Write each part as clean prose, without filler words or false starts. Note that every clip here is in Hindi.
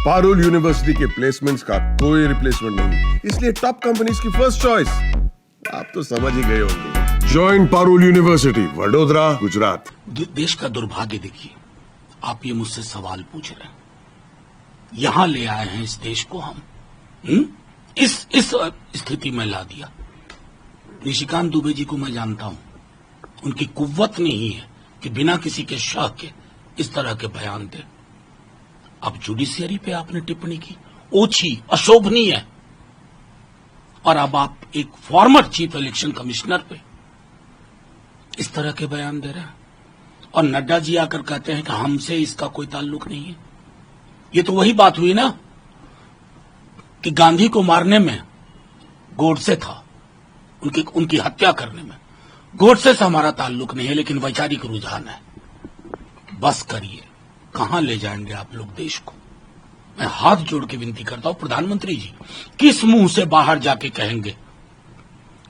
पारुल यूनिवर्सिटी के प्लेसमेंट्स का कोई रिप्लेसमेंट नहीं, इसलिए टॉप कंपनीज की फर्स्ट चॉइस। आप तो समझ ही गए होंगे। Join Parul university, Vadodara, Gujarat. देश का दुर्भाग्य देखिए, आप ये मुझसे सवाल पूछ रहे हैं, यहां ले आए हैं इस देश को हम, इस स्थिति में ला दिया। निशिकांत दुबे जी को मैं जानता हूं, उनकी कुव्वत नहीं है कि बिना किसी के शक के इस तरह के बयान दे। अब जुडिशियरी पे आपने टिप्पणी की, ओछी, अशोभनीय है, और अब आप एक फॉर्मर चीफ इलेक्शन कमिश्नर पे इस तरह के बयान दे रहे हैं। और नड्डा जी आकर कहते हैं कि हमसे इसका कोई ताल्लुक नहीं है। ये तो वही बात हुई ना कि गांधी को मारने में गोडसे था, उनकी हत्या करने में गोडसे से हमारा ताल्लुक नहीं है, लेकिन वैचारिक रुझान है। बस करिए, कहां ले जाएंगे आप लोग देश को? मैं हाथ जोड़ के विनती करता हूं, प्रधानमंत्री जी किस मुंह से बाहर जाके कहेंगे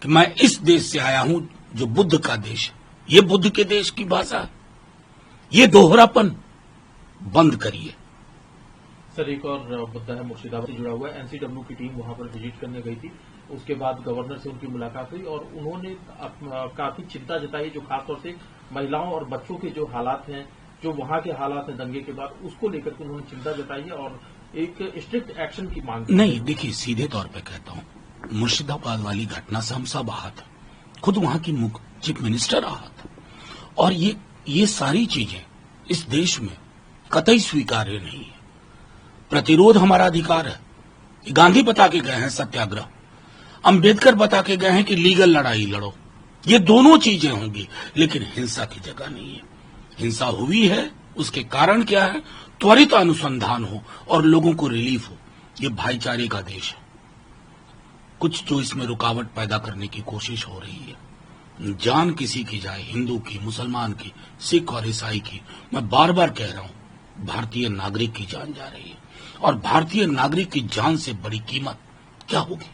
कि मैं इस देश से आया हूं जो बुद्ध का देश है? ये बुद्ध के देश की भाषा है, ये दोहरापन बंद करिए। सर, एक और मुद्दा है, मुर्शिदाबाद से जुड़ा हुआ है। एनसीडब्ल्यू की टीम वहां पर विजिट करने गई थी, उसके बाद गवर्नर से उनकी मुलाकात हुई और उन्होंने काफी चिंता जताई, जो खासतौर से महिलाओं और बच्चों के जो हालात हैं, जो वहां के हालात हैं दंगे के बाद, उसको लेकर के उन्होंने चिंता जताई है और एक स्ट्रिक्ट एक्शन की मांग की। नहीं, देखिए, सीधे तौर पे कहता हूं, मुर्शिदाबाद वाली घटना से हम सब आहत हैं, खुद वहां की चीफ मिनिस्टर आहत है, और ये सारी चीजें इस देश में कतई स्वीकार्य नहीं है। प्रतिरोध हमारा अधिकार है। गांधी बता के गए हैं सत्याग्रह, अंबेडकर बता के गए हैं कि लीगल लड़ाई लड़ो, ये दोनों चीजें होंगी, लेकिन हिंसा की जगह नहीं है। हिंसा हुई है, उसके कारण क्या है, त्वरित अनुसंधान हो और लोगों को रिलीफ हो। ये भाईचारे का देश है। कुछ जो इसमें रुकावट पैदा करने की कोशिश हो रही है, जान किसी की जाए, हिंदू की, मुसलमान की, सिख और ईसाई की, मैं बार बार कह रहा हूं, भारतीय नागरिक की जान जा रही है, और भारतीय नागरिक की जान से बड़ी कीमत क्या होगी?